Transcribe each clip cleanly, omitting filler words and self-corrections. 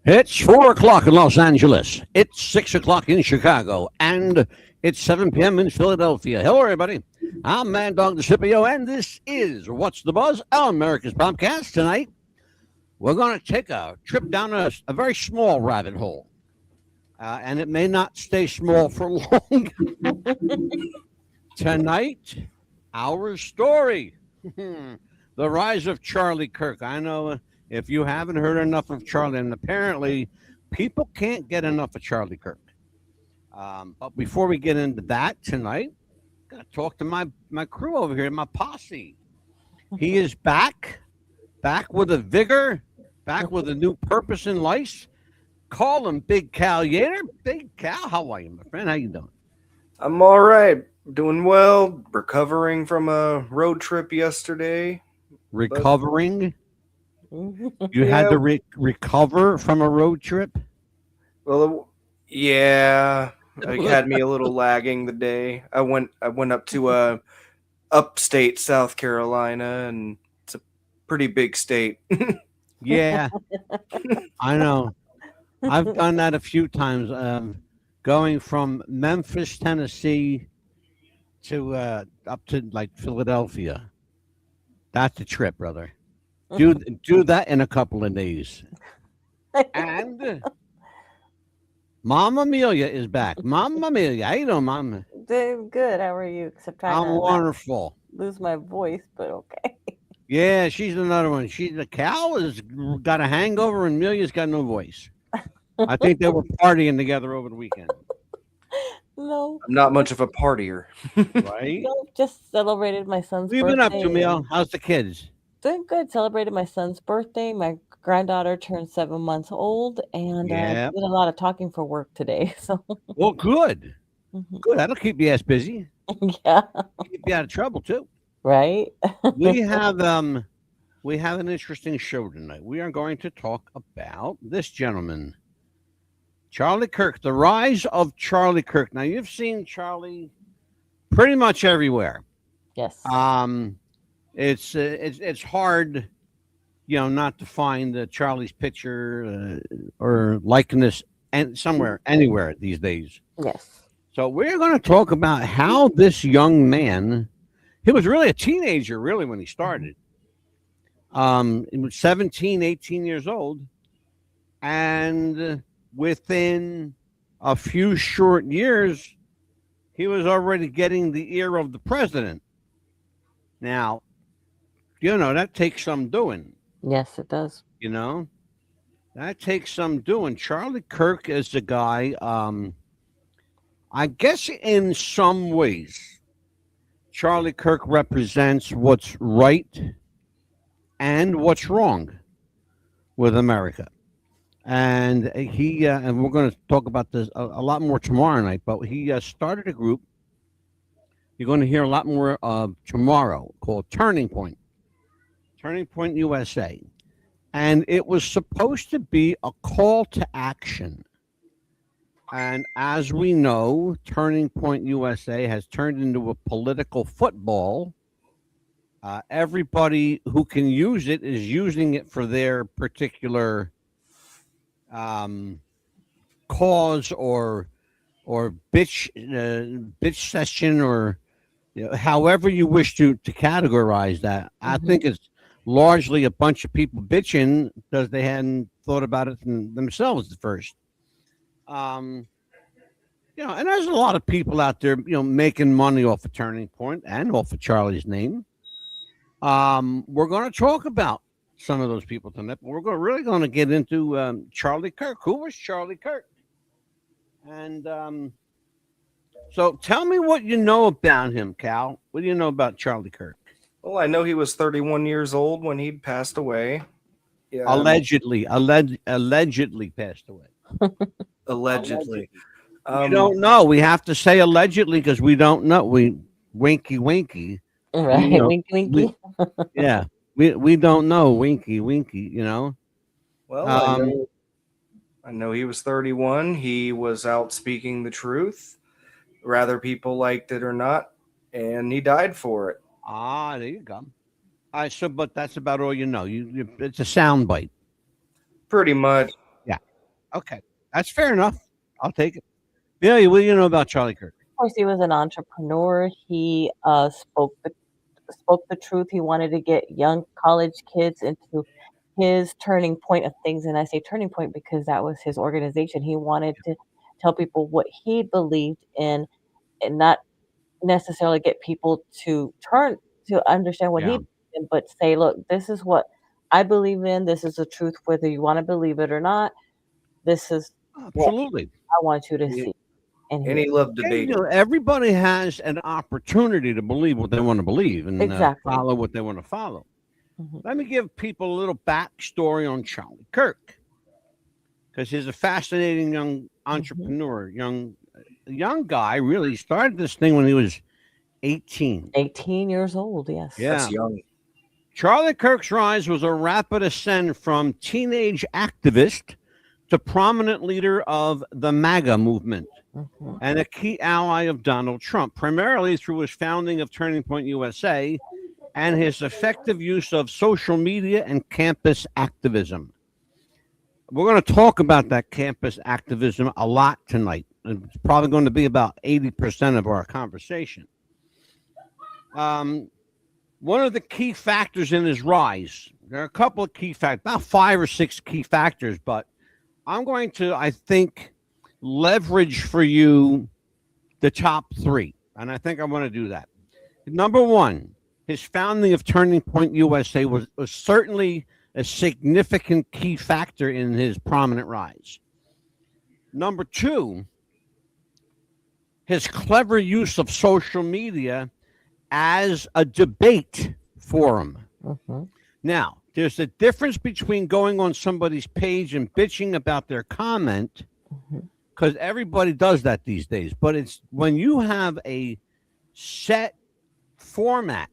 It's 4 o'clock in Los Angeles. It's 6 o'clock in Chicago. And it's 7 p.m. in Philadelphia. Hello, everybody. I'm Mad Dog the Scipio, and this is What's the Buzz, America's podcast. Tonight, we're going to take a trip down a very small rabbit hole. And it may not stay small for long. Tonight, our story. The rise of Charlie Kirk. I know if you haven't heard enough of Charlie, and apparently people can't get enough of Charlie Kirk. But before we get into that tonight, I'm going to talk to my crew over here, my posse. He is back with a vigor, back with a new purpose in life. Call him Big Cal Yater. Big Cal, how are you, my friend? How you doing? I'm all right. Doing well. Recovering from a road trip yesterday. Recovering? You had to recover from a road trip? Well, yeah. It had me a little lagging the day. I went up to upstate South Carolina, and it's a pretty big state. Yeah, I know. I've done that a few times. Going from Memphis, Tennessee, to up to like Philadelphia. That's a trip, brother. Do that in a couple of days. And Mama Amelia is back. Mama Amelia, how you doing, Mama? Doing good. How are you? Except trying I'm to wonderful. lose my voice, but okay. Yeah, she's another one. The cow has got a hangover, and Amelia's got no voice. I think they were partying together over the weekend. No, I'm not much of a partier. Right? no, just celebrated my son's What have you birthday. been up to, Emil? How's the kids? Doing good. Celebrated my son's birthday. My granddaughter turned 7 months old, and Yeah. did a lot of talking for work today. So, Well, good. Mhm. Good. That'll keep you ass busy. yeah, Keep you out of trouble too. right. We have an interesting show tonight. We are going to talk about this gentleman, Charlie Kirk, the rise of Charlie Kirk. Now you've seen Charlie pretty much everywhere. Yes. It's hard, not to find Charlie's picture or likeness and somewhere, anywhere these days. Yes. So we're going to talk about how this young man, he was really a teenager, really, when he started. He was 17, 18 years old. And within a few short years, he was already getting the ear of the president. Now, that takes some doing, Yes, it does. That takes some doing. Charlie Kirk is the guy, I guess in some ways, Charlie Kirk represents what's right and what's wrong with America. And and we're going to talk about this a lot more tomorrow night, but he started a group. You're going to hear a lot more tomorrow, called Turning Point USA. And it was supposed to be a call to action. And as we know, Turning Point USA has turned into a political football. Everybody who can use it is using it for their particular cause or bitch session, or however you wish to categorize that. I think it's largely a bunch of people bitching because they hadn't thought about it themselves at first. And there's a lot of people out there, making money off of Turning Point and off of Charlie's name. We're going to talk about some of those people tonight, but we're really going to get into Charlie Kirk. Who was Charlie Kirk? And so tell me what you know about him, Cal. What do you know about Charlie Kirk? Well, I know he was 31 years old when he'd passed away. Yeah, Allegedly passed away. allegedly. We don't know. We have to say allegedly because we don't know. We winky. Right. Winky, winky. Yeah. We don't know. Winky. Well, I know he was 31. He was out speaking the truth, whether people liked it or not, and he died for it. Ah, there you go. All right, but that's about all you know. It's a soundbite. Pretty much. Yeah. Okay, that's fair enough. I'll take it. Billy, what do you know about Charlie Kirk? Of course, he was an entrepreneur. He spoke the truth. He wanted to get young college kids into his turning point of things, and I say turning point because that was his organization. He wanted to tell people what he believed in, and not necessarily get people to turn to understand what he Yeah, believed in, but say, look, this is what I believe in. This is the truth, whether you want to believe it or not. This is what absolutely. I want you to He- see and and hear. he loved And, debating. everybody has an opportunity to believe what they want to believe and Exactly. follow what they want to follow. Mhm. Let me give people a little backstory on Charlie Kirk, because he's a fascinating young entrepreneur, young guy. Really started this thing when he was 18. 18 years old, yes. Yeah. That's young. Charlie Kirk's rise was a rapid ascent from teenage activist to prominent leader of the MAGA movement Mhm. and a key ally of Donald Trump, primarily through his founding of Turning Point USA and his effective use of social media and campus activism. We're going to talk about that campus activism a lot tonight. It's probably going to be about 80% of our conversation. One of the key factors in his rise, there are a couple of key factors, about 5 or 6 key factors, but I'm going to, I think, leverage for you the top 3. And I think I want to do that. Number 1, his founding of Turning Point USA was certainly a significant key factor in his prominent rise. Number 2, his clever use of social media as a debate forum. Mhm. Now, there's a difference between going on somebody's page and bitching about their comment, Mhm. because everybody does that these days. But it's when you have a set format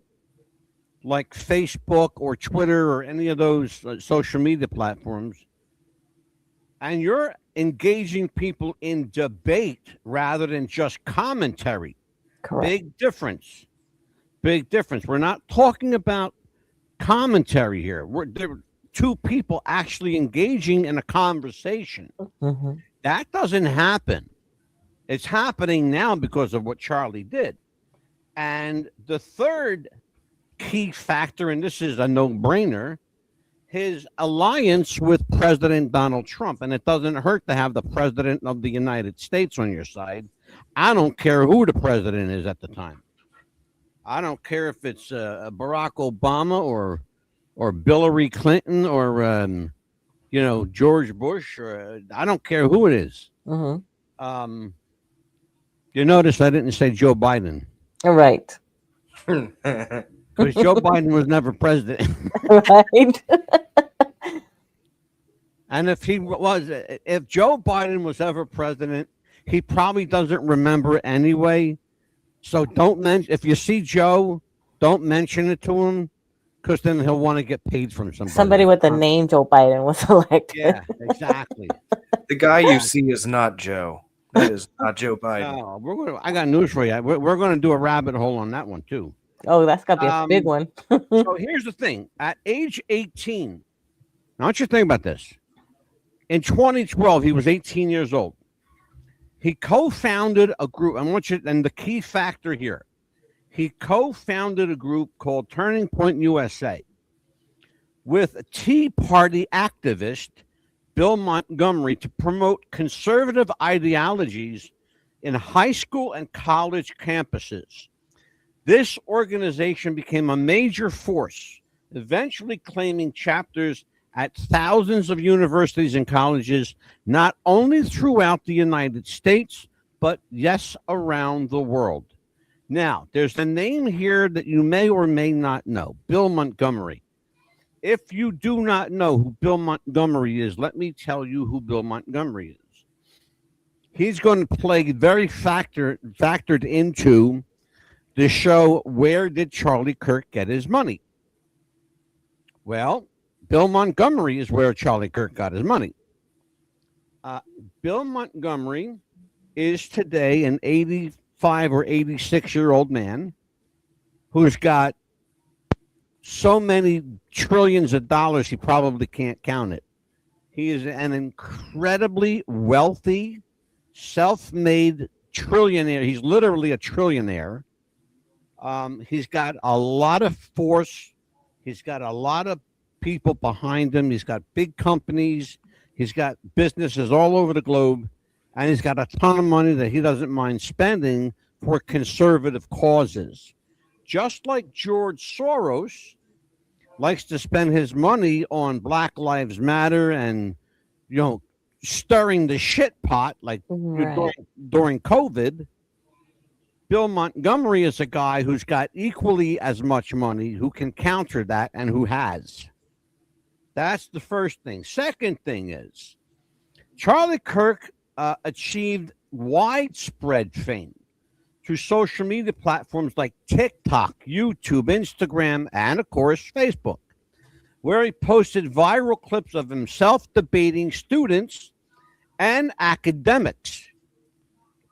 like Facebook or Twitter or any of those social media platforms, and you're engaging people in debate rather than just commentary. Correct. Big difference. Big difference. We're not talking about commentary here. There are 2 people actually engaging in a conversation. Mhm. That doesn't happen. It's happening now because of what Charlie did. And the third key factor, and this is a no-brainer, his alliance with President Donald Trump. And it doesn't hurt to have the President of the United States on your side. I don't care who the president is at the time. I don't care if it's Barack Obama or Hillary Clinton or George Bush, or I don't care who it is. Mhm. You notice I didn't say Joe Biden, Right. because Joe Biden was never president. Right. And if Joe Biden was ever president, he probably doesn't remember anyway. So don't mention, if you see Joe, don't mention it to him, because then he'll want to get paid from somebody. Somebody with the name Joe Biden was elected. Yeah, exactly. The guy you see is not Joe. That is not Joe Biden. I got news for you. We're going to do a rabbit hole on that one too. Oh, that's got to be a big one. So here's the thing. At age 18, now I want you to think about this. In 2012, he was 18 years old. He co-founded a group. And the key factor here, he co-founded a group called Turning Point USA with Tea Party activist Bill Montgomery to promote conservative ideologies in high school and college campuses. This organization became a major force, eventually claiming chapters at thousands of universities and colleges, not only throughout the United States, but yes, around the world. Now, there's a name here that you may or may not know, Bill Montgomery. If you do not know who Bill Montgomery is, let me tell you who Bill Montgomery is. He's going to play very factored into the show, Where Did Charlie Kirk Get His Money? Well, Bill Montgomery is where Charlie Kirk got his money. Bill Montgomery is today an 85 or 86-year-old man who's got so many trillions of dollars he probably can't count it. He is an incredibly wealthy, self-made trillionaire. He's literally a trillionaire. He's got a lot of force. He's got a lot of people behind him. He's got big companies. He's got businesses all over the globe. And he's got a ton of money that he doesn't mind spending for conservative causes. Just like George Soros likes to spend his money on Black Lives Matter and, stirring the shit pot like Right. during COVID. Bill Montgomery is a guy who's got equally as much money, who can counter that and who has. That's the first thing. Second thing is Charlie Kirk achieved widespread fame through social media platforms like TikTok, YouTube, Instagram, and of course, Facebook, where he posted viral clips of himself debating students and academics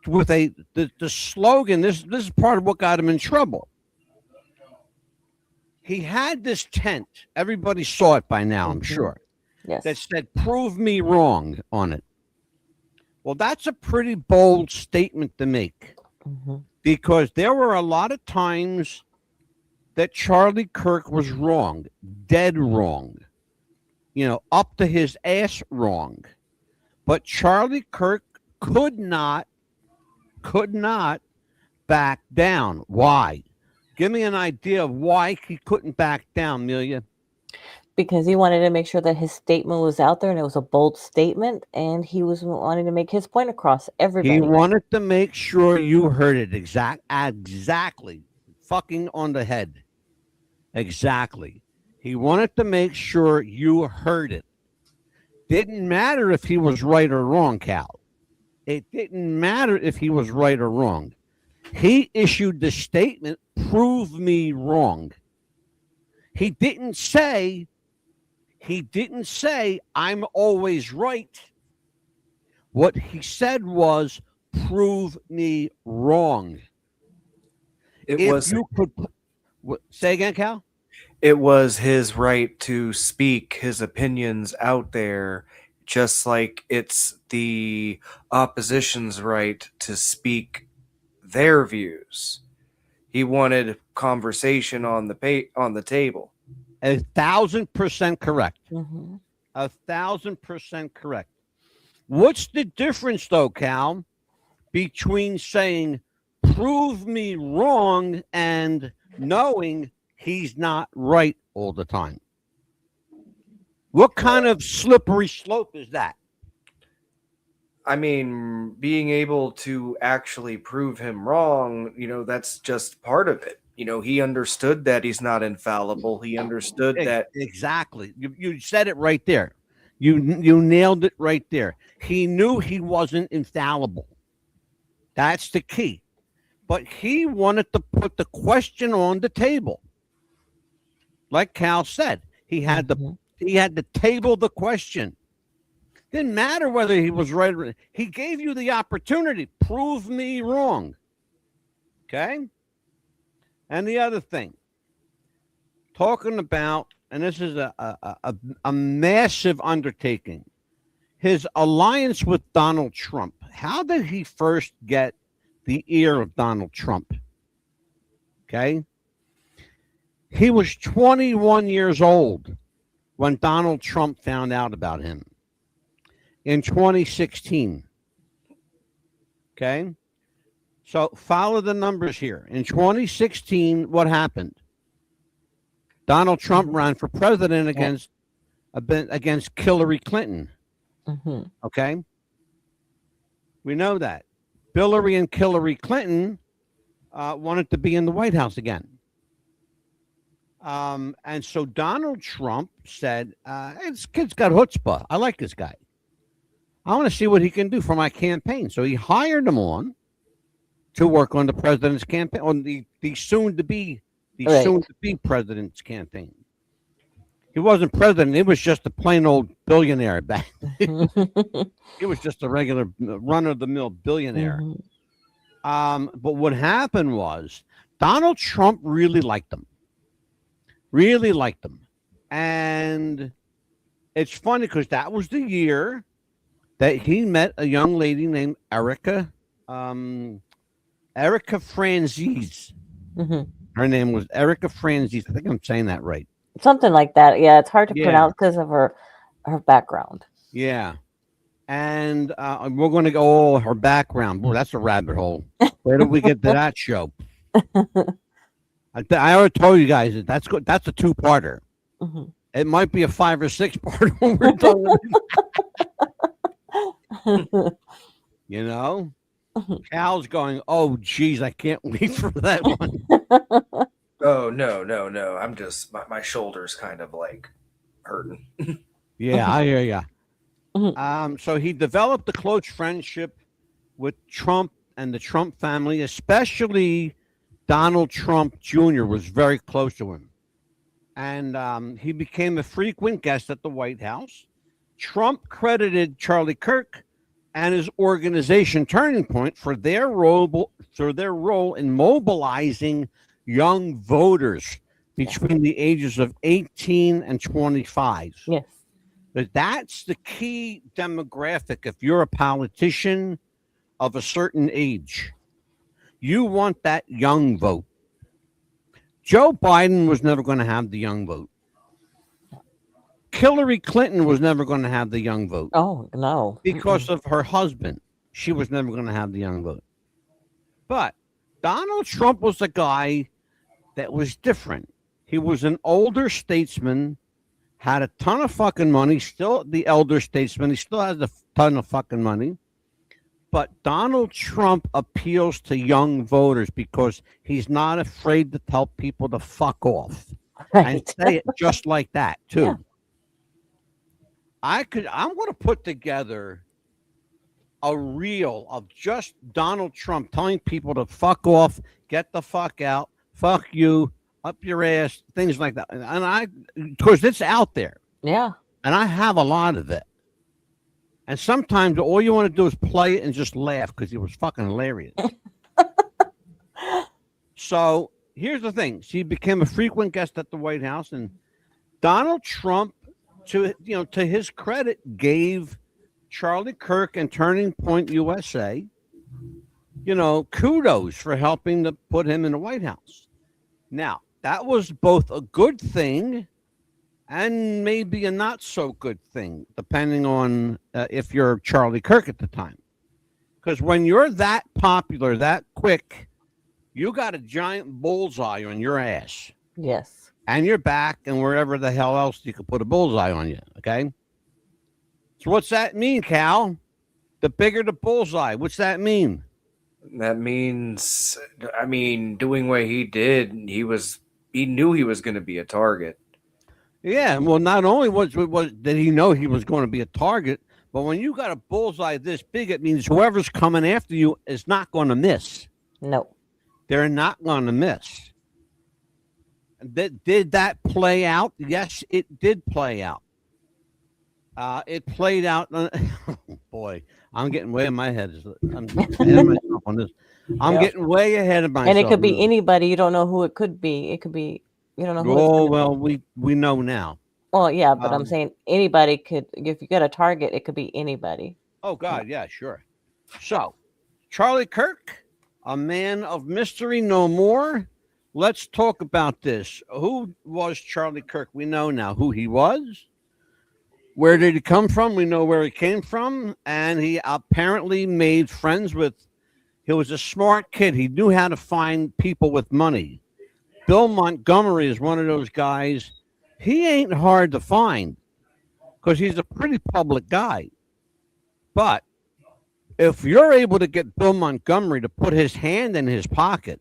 with the slogan. This is part of what got him in trouble. He had this tent. Everybody saw it by now, I'm sure. Yes. That said, "Prove me wrong" on it. Well, that's a pretty bold statement to make, because there were a lot of times that Charlie Kirk was wrong, dead wrong, up to his ass wrong. But Charlie Kirk could not back down. Why? Give me an idea of why he couldn't back down, Amelia. Because he wanted to make sure that his statement was out there and it was a bold statement, and he was wanting to make his point across everybody. He wanted to make sure you heard it exactly. Fucking on the head. Exactly. He wanted to make sure you heard it. Didn't matter if he was right or wrong, Cal. It didn't matter if he was right or wrong. He issued the statement, "Prove me wrong." He didn't say, "I'm always right." What he said was, "Prove me wrong." Say again, Cal? It was his right to speak his opinions out there, just like it's the opposition's right to speak their views. He wanted conversation on the table. 1,000% correct. 1,000% correct. What's the difference, though, Cal, between saying "prove me wrong" and knowing he's not right all the time? What kind of slippery slope is that? I mean, being able to actually prove him wrong, that's just part of it. He understood that he's not infallible. He understood that. Exactly. You said it right there. You nailed it right there. He knew he wasn't infallible. That's the key. But he wanted to put the question on the table. Like Cal said, he had to table the question. Didn't matter whether he was right or wrong. He gave you the opportunity. Prove me wrong. Okay? And the other thing, talking about, and this is a massive undertaking, his alliance with Donald Trump. How did he first get the ear of Donald Trump? Okay? He was 21 years old when Donald Trump found out about him in 2016. Okay? So follow the numbers here. In 2016, what happened? Donald Trump ran for president against Hillary Clinton. Okay? We know that. Hillary and Hillary Clinton wanted to be in the White House again. And so Donald Trump said, this kid's got chutzpah. I like this guy. I want to see what he can do for my campaign. So he hired him on to work on the president's campaign, on the soon-to-be president's campaign. He wasn't president. He was just a plain old billionaire back then. He was just a regular run-of-the-mill billionaire. But what happened was Donald Trump really liked him. And it's funny because that was the year that he met a young lady named Erica Franzese. Hmm. Her name was Erica Franzese. I think I'm saying that right. Something like that. Yeah, it's hard to Yeah. pronounce because of her background. Yeah. And we're going to go, her background. Boy, that's a rabbit hole. Where did we get to that show? I already told you guys that that's a two-parter. Hmm. It might be a 5 or 6-parter when we're done with it. You know? Cal's going, oh, geez, I can't wait for that one. Oh, no. I'm just, my shoulder's kind of like hurting. Yeah, I hear ya. So he developed a close friendship with Trump and the Trump family, especially Donald Trump Jr. was very close to him. And he became a frequent guest at the White House. Trump credited Charlie Kirk and his organization Turning Point for their role in mobilizing young voters between the ages of 18 and 25. Yes. But that's the key demographic. If you're a politician of a certain age, you want that young vote. Joe Biden was never going to have the young vote. Hillary Clinton was never going to have the young vote. Oh, no. Because of her husband. She was never going to have the young vote. But Donald Trump was a guy that was different. He was an older statesman, had a ton of fucking money, still the elder statesman. He still has a ton of fucking money. But Donald Trump appeals to young voters because he's not afraid to tell people to fuck off. Right. And say it just like that, too. Yeah. I'm going to put together a reel of just Donald Trump telling people to fuck off, get the fuck out, fuck you, up your ass, things like that. And because it's out there. Yeah. And I have a lot of it. And sometimes all you want to do is play it and just laugh because it was fucking hilarious. So here's the thing. She became a frequent guest at the White House, and Donald Trump, to his credit, gave Charlie Kirk and Turning Point USA, kudos for helping to put him in the White House. Now, that was both a good thing and maybe a not so good thing, depending on if you're Charlie Kirk at the time. Because when you're that popular, that quick, you got a giant bullseye on your ass. Yes. And your back and wherever the hell else you could put a bullseye on you, okay? So what's that mean, Cal? The bigger the bullseye, what's that mean? That means, doing what he did, he knew he was going to be a target. Yeah, well, not only did he know he was going to be a target, but when you got a bullseye this big, it means whoever's coming after you is not going to miss. No. They're not going to miss. Did that play out? Yes, it did play out. It played out. Oh boy, I'm getting way in my head. I'm ahead of myself on this. I'm getting way ahead of myself. And it could be anybody. You don't know who it could be. It could be, you don't know who. Oh, well, we know now. Well, yeah, but I'm saying anybody could. If you get a target, it could be anybody. Oh God, yeah, sure. So, Charlie Kirk, a man of mystery no more. Let's talk about this. Who was Charlie Kirk? We know now who he was. Where did he come from? We know where he came from. And he apparently made friends with, he was a smart kid. He knew how to find people with money. Bill Montgomery is one of those guys. He ain't hard to find because he's a pretty public guy. But if you're able to get Bill Montgomery to put his hand in his pocket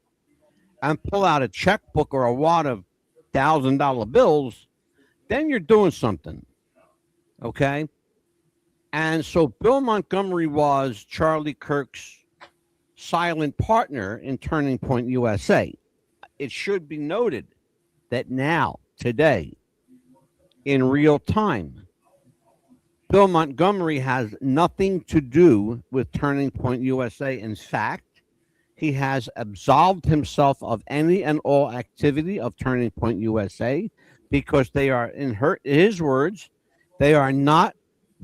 and pull out a checkbook or a wad of $1,000 bills, then you're doing something. Okay? And so Bill Montgomery was Charlie Kirk's silent partner in Turning Point USA. It should be noted that now, today, in real time, Bill Montgomery has nothing to do with Turning Point USA. In fact, he has absolved himself of any and all activity of Turning Point USA because they are, in his words, They are not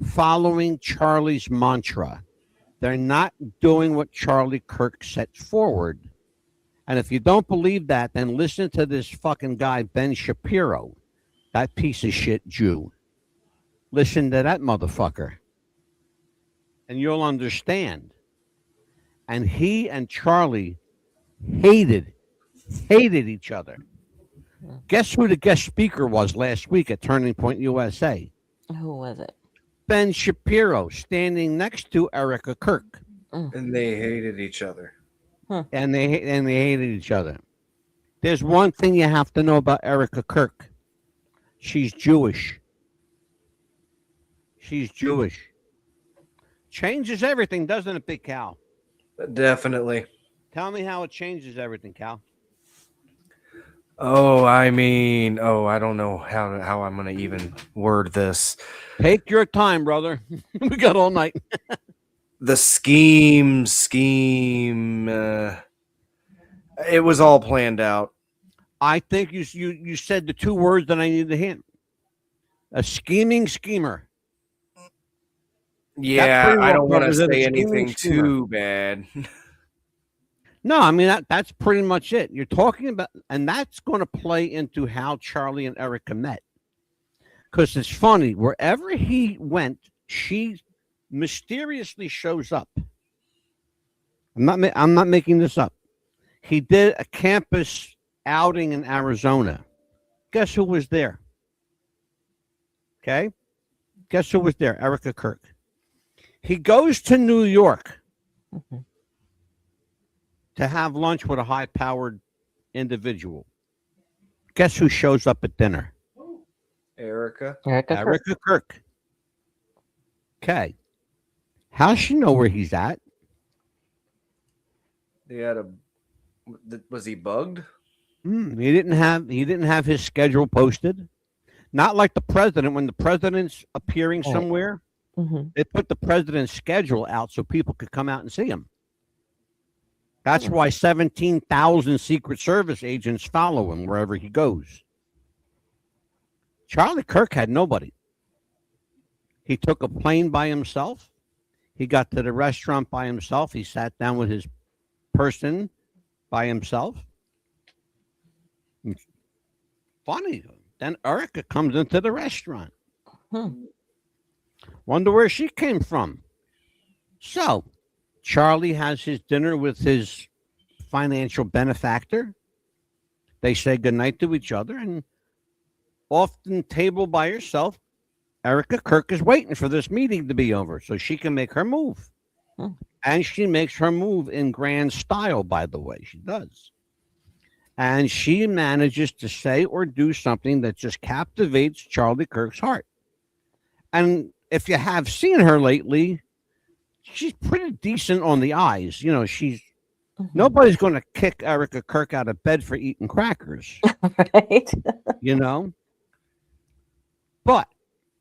following Charlie's mantra. They're not doing what Charlie Kirk sets forward. And if you don't believe that, then listen to this fucking guy, Ben Shapiro, that piece of shit Jew. Listen to that motherfucker. And you'll understand. And he and Charlie hated each other. Guess who the guest speaker was last week at Turning Point USA? Who was it? Ben Shapiro, standing next to Erica Kirk. And they hated each other. And they hated each other. There's one thing you have to know about Erica Kirk. She's Jewish. She's Jewish. Changes everything, doesn't it, Big Cal? Definitely. Tell me how it changes everything, Cal. Oh, I don't know how I'm going to even word this. Take your time, brother. We got all night. The scheme. It was all planned out. I think you said the two words that I needed to hint. A scheming schemer. Yeah, I don't want to say anything too bad. No, I mean, that's pretty much it. You're talking about, and that's going to play into how Charlie and Erica met. Because it's funny, wherever he went, she mysteriously shows up. I'm not making this up. He did a campus outing in Arizona. Guess who was there? Okay? Guess who was there? Erica Kirk. He goes to New York to have lunch with a high-powered individual. Guess who shows up at dinner? Erica Kirk. Okay. How's she know where he's at? Was he bugged? He didn't have his schedule posted. Not like the president. When the president's appearing somewhere, they put the president's schedule out so people could come out and see him. That's why 17,000 Secret Service agents follow him wherever he goes. Charlie Kirk had nobody. He took a plane by himself. He got to the restaurant by himself. He sat down with his person by himself. Funny. Then Erica comes into the restaurant. Wonder where she came from. So, Charlie has his dinner with his financial benefactor. They say goodnight to each other, and off the table by herself, Erica Kirk is waiting for this meeting to be over so she can make her move. And she makes her move in grand style, by the way. She does. And she manages to say or do something that just captivates Charlie Kirk's heart. And if you have seen her lately, she's pretty decent on the eyes. You know, nobody's going to kick Erica Kirk out of bed for eating crackers. Right. You know? But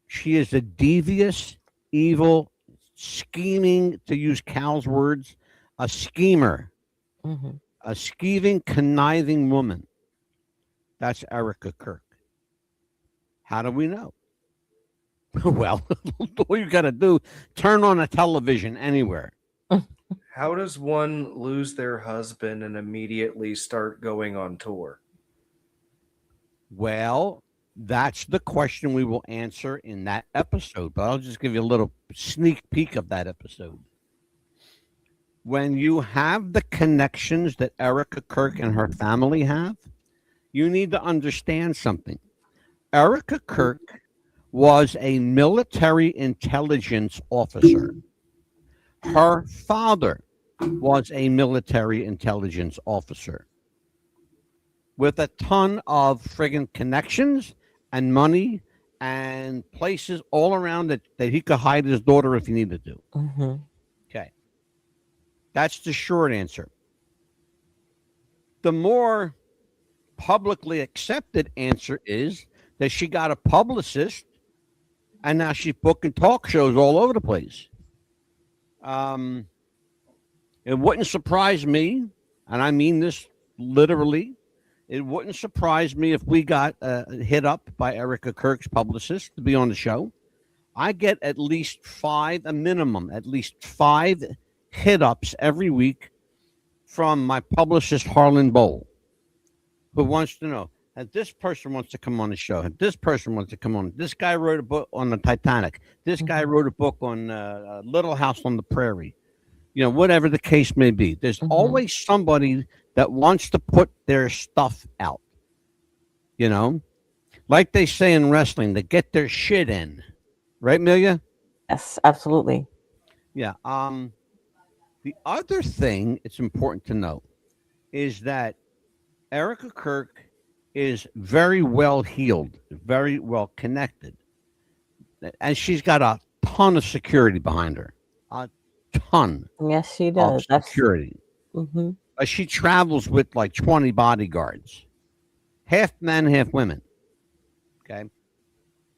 she is a devious, evil, scheming, to use Cal's words, a schemer. A scheming, conniving woman. That's Erica Kirk. How do we know? Well, all you got to do, turn on a television anywhere. How does one lose their husband and immediately start going on tour? Well, that's the question we will answer in that episode, but I'll just give you a little sneak peek of that episode. When you have the connections that Erica Kirk and her family have, you need to understand something. Erica Kirk was a military intelligence officer. Her father was a military intelligence officer with a ton of friggin' connections and money and places all around that he could hide his daughter if he needed to. Okay. That's the short answer. The more publicly accepted answer is that she got a publicist and now she's booking talk shows all over the place. It wouldn't surprise me, and I mean this literally, it wouldn't surprise me if we got hit up by Erica Kirk's publicist to be on the show. I get at least a minimum, at least 5 hit ups every week from my publicist, Harlan Bowl, who wants to know that this person wants to come on the show. This person wants to come on. This guy wrote a book on the Titanic. This guy wrote a book on Little House on the Prairie. Whatever the case may be. There's always somebody that wants to put their stuff out. Like they say in wrestling, to get their shit in. Right, Amelia? Yes, absolutely. Yeah. The other thing it's important to know is that Erica Kirk is very well heeled, very well connected, and she's got a ton of security behind her. A ton. Yes, she does. Of security. She travels with like 20 bodyguards, half men, half women. Okay,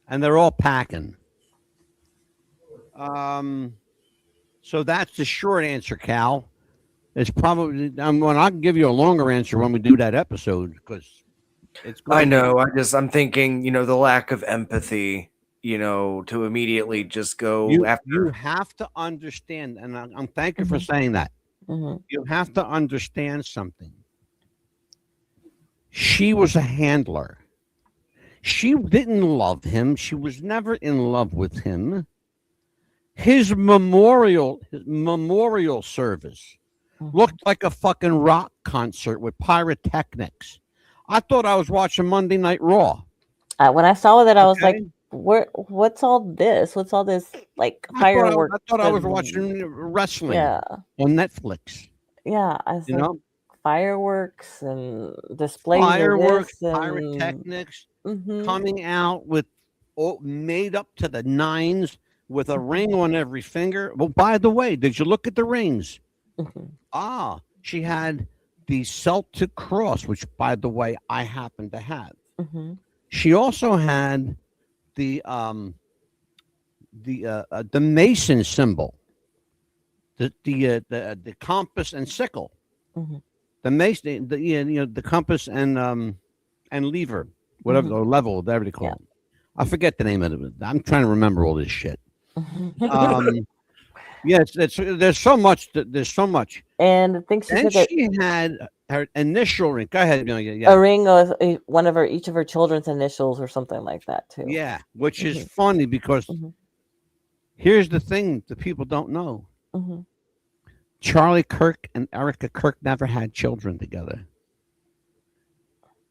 and they're all packing. So that's the short answer, Cal. It's probably when I can give you a longer answer when we do that episode because it's. I know. I'm thinking. The lack of empathy. To immediately just go after. You have to understand, and I'm thank you for saying that. You have to understand something. She was a handler. She didn't love him. She was never in love with him. His memorial service looked like a fucking rock concert with pyrotechnics. I thought I was watching Monday Night Raw. When I saw that, I was like, what's all this? What's all this, like, fireworks? I thought I was watching wrestling on Netflix. Yeah, I was like, fireworks and displays pyrotechnics coming out with made up to the nines with a ring on every finger. Well, by the way, did you look at the rings? She had the Celtic cross, which, by the way, I happen to have. She also had the Mason symbol, the compass and sickle, the Mason, the compass and lever, whatever the level, whatever they call it. I forget the name of it. I'm trying to remember all this shit. There's so much. There's so much. And the thing she had her initial ring. Go ahead. A ring of each of her children's initials or something like that too. Yeah, which is funny because here's the thing that people don't know. Charlie Kirk and Erica Kirk never had children together.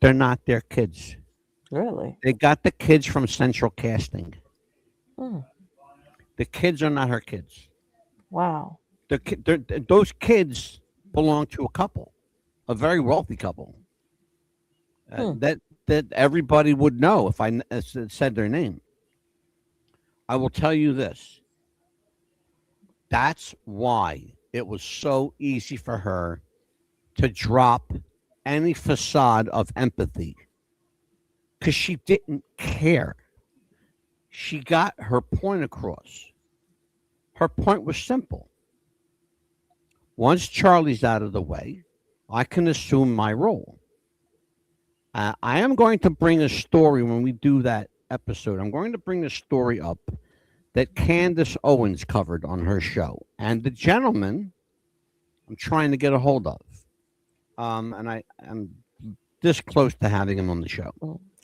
They're not their kids. Really? They got the kids from Central Casting. The kids are not her kids. Wow. Those kids belong to a couple, a very wealthy couple. That everybody would know if I said their name. I will tell you this. That's why it was so easy for her to drop any facade of empathy. Because she didn't care. She got her point across. Her point was simple. Once Charlie's out of the way, I can assume my role. I am going to bring a story when we do that episode. I'm going to bring a story up that Candace Owens covered on her show. And the gentleman I'm trying to get a hold of. And I'm this close to having him on the show.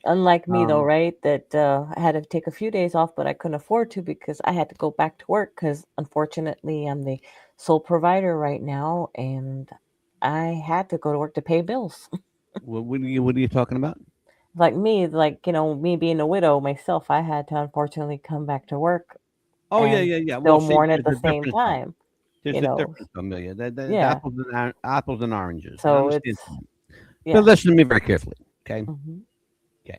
Unlike me, though, right? That I had to take a few days off, but I couldn't afford to because I had to go back to work because, unfortunately, I'm the sole provider right now, and I had to go to work to pay bills. What are you talking about? Like me, me being a widow myself, I had to, unfortunately, come back to work. Oh, yeah. Still mourn at the same time. There's a difference, Amelia. Apples and oranges. So it's... But listen to me very carefully, okay? Okay.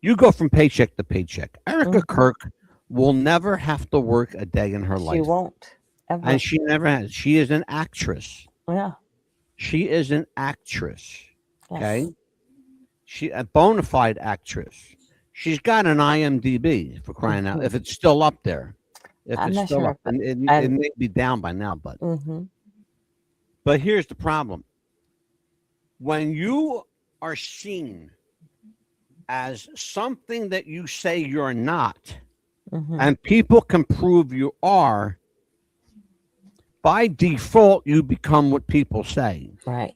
You go from paycheck to paycheck. Erica Kirk will never have to work a day in her life. She won't. Ever. And she never has. She is an actress. Yeah. She is an actress. Yes. Okay? She a bona fide actress. She's got an IMDb, for crying out, if it's still up there. If I'm it's not still sure, up. And it may be down by now, but but here's the problem. When you are seen as something that you say you're not, and people can prove you are, by default, you become what people say. Right.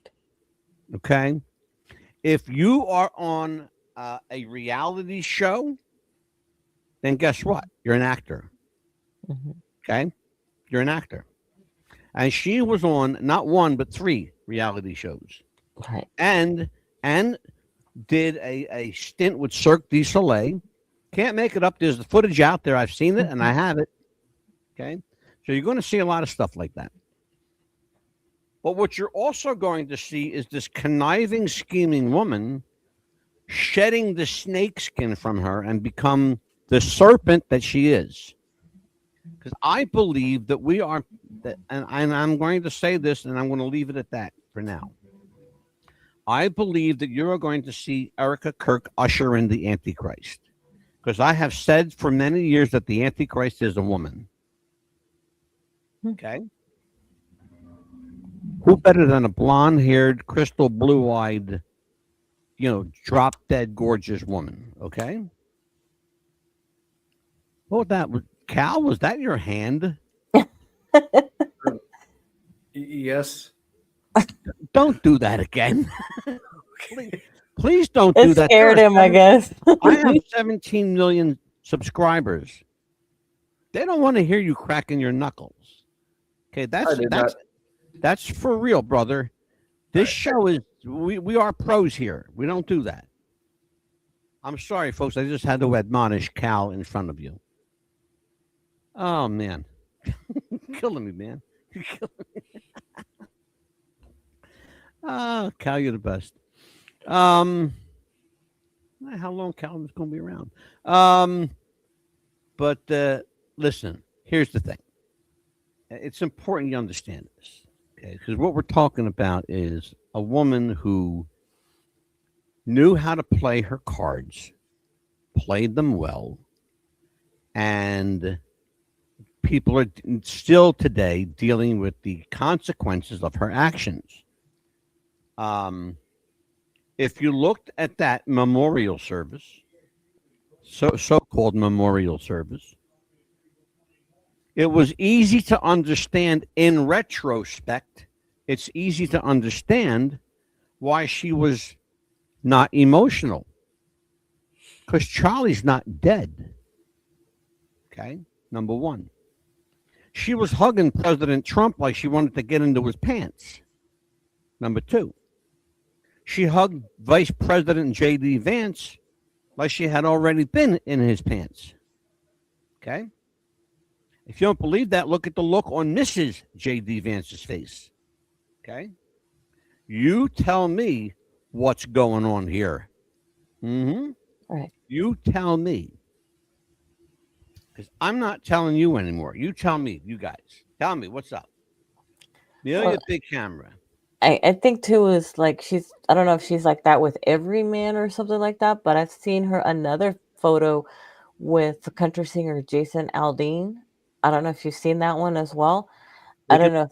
Okay? If you are on a reality show, then guess what? You're an actor. Okay? You're an actor. And she was on not one, but 3 reality shows. Right. And did a stint with Cirque du Soleil. Can't make it up. There's the footage out there. I've seen it and I have it. Okay. So you're going to see a lot of stuff like that. But what you're also going to see is this conniving, scheming woman shedding the snake skin from her and become the serpent that she is. Because I believe that we are, and I'm going to say this and I'm going to leave it at that for now. I believe that you're going to see Erica Kirk usher in the Antichrist. Because I have said for many years that the Antichrist is a woman. Okay? Who better than a blonde-haired, crystal blue-eyed, drop-dead gorgeous woman? Okay? What was that? Cal, was that your hand? Yes. Don't do that again. Please don't do It that. scared him, I guess. I have 17 million subscribers. They don't want to hear you cracking your knuckles. Okay, that's for real, brother. This show is we are pros here. We don't do that. I'm sorry, folks. I just had to admonish Cal in front of you. Oh man, killing me, man. You're killing me. Oh, Cal, you're the best. How long Cal is going to be around? But listen, here's the thing. It's important you understand this, okay? Because what we're talking about is a woman who knew how to play her cards, played them well, and people are still today dealing with the consequences of her actions. If you looked at that memorial service, so-called memorial service, it was easy to understand in retrospect. It's easy to understand why she was not emotional. Because Charlie's not dead. Okay, number one. She was hugging President Trump like she wanted to get into his pants. Number two. She hugged Vice President J.D. Vance like she had already been in his pants. Okay? If you don't believe that, look at the look on Mrs. J.D. Vance's face. Okay? You tell me what's going on here. Right. You tell me. Because I'm not telling you anymore. You tell me, you guys. Tell me, what's up? Amelia, big camera. I think too is like I don't know if she's like that with every man or something like that, but I've seen her another photo with the country singer Jason Aldean. I don't know if you've seen that one as well. I don't know.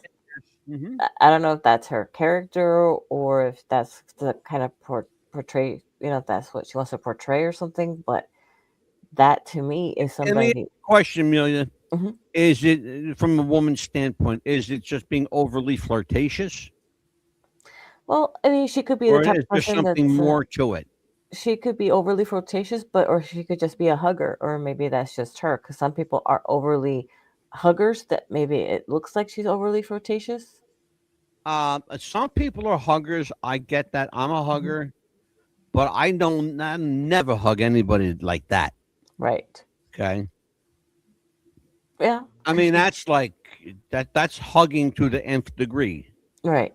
I don't know if that's her character or if that's the kind of portray. If that's what she wants to portray or something. But that to me is somebody. Question, Amelia. Is it from a woman's standpoint? Is it just being overly flirtatious? Well, I mean, she could be the type of person there's something more to it. She could be overly flirtatious, or she could just be a hugger, or maybe that's just her. Because some people are overly huggers. That maybe it looks like she's overly flirtatious. Some people are huggers. I get that. I'm a hugger, but I never hug anybody like that. Right. Okay. Yeah. I mean, that's like that's hugging to the nth degree. Right.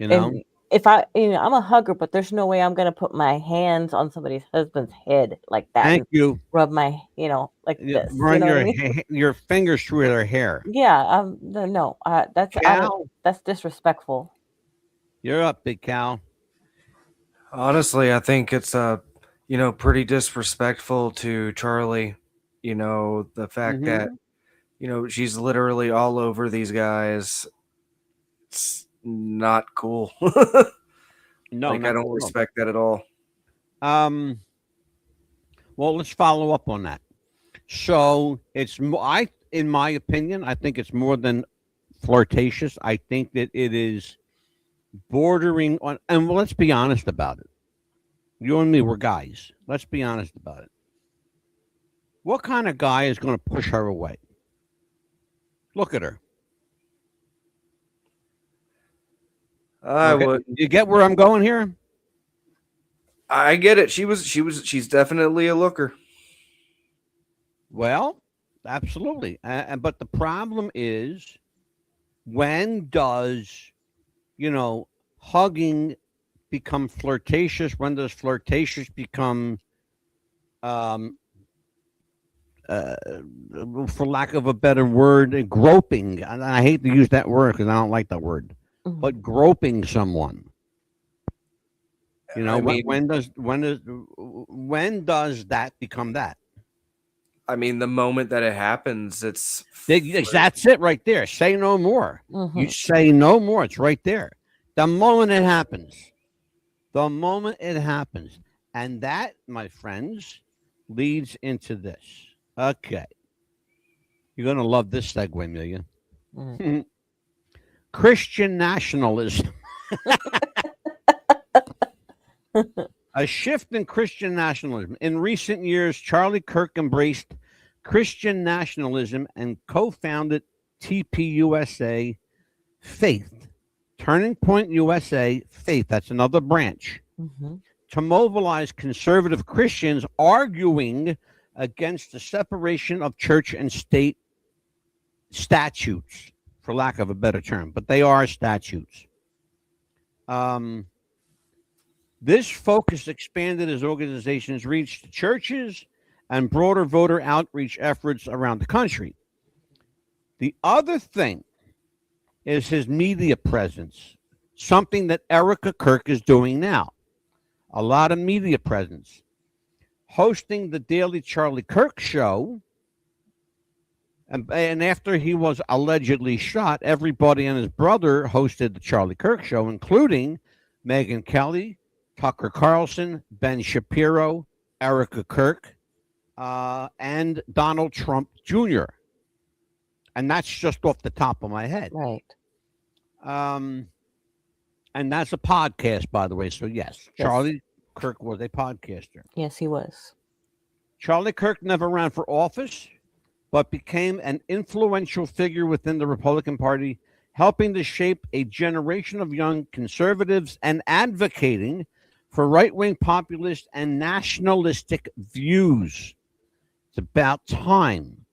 And if I'm a hugger, but there's no way I'm going to put my hands on somebody's husband's head like that. Thank you. Rub my, like this. Run your fingers through their hair. Yeah. No. That's disrespectful. You're up, big Cal. Honestly, I think it's pretty disrespectful to Charlie. The fact that she's literally all over these guys. It's not cool. No, I don't respect that at all. Well, let's follow up on that. So it's in my opinion, I think it's more than flirtatious. I think that it is bordering on, and let's be honest about it. You and me, we're guys. Let's be honest about it. What kind of guy is going to push her away? Look at her. I Okay. would. You get where I'm going here? I get it. She's definitely a looker. Well, absolutely. But the problem is, when does, hugging become flirtatious? When does flirtatious become, um, uh, for lack of a better word, groping? And I hate to use that word because I don't like that word. But groping someone. I mean, when does that become that? I mean, the moment that it happens, it's That's it right there. Say no more. You say no more. It's right there. The moment it happens. The moment it happens. And that, my friends, leads into this. Okay. You're going to love this segue, Amelia. Christian nationalism. A shift in Christian nationalism. In recent years, Charlie Kirk embraced Christian nationalism and co-founded TPUSA Faith, Turning Point USA Faith. That's another branch. To mobilize conservative Christians arguing against the separation of church and state statutes, for lack of a better term, but they are statutes. This focus expanded as organizations reached churches and broader voter outreach efforts around the country. The other thing is his media presence, something that Erica Kirk is doing now. A lot of media presence. Hosting the Daily Charlie Kirk show, and after he was allegedly shot, everybody and his brother hosted the Charlie Kirk show, including Megyn Kelly, Tucker Carlson, Ben Shapiro, Erica Kirk, and Donald Trump Jr. And that's just off the top of my head. Right. And that's a podcast, by the way. So, yes, Charlie Kirk was a podcaster. Yes, he was. Charlie Kirk never ran for office, but became an influential figure within the Republican Party, helping to shape a generation of young conservatives and advocating for right-wing populist and nationalistic views. It's about time.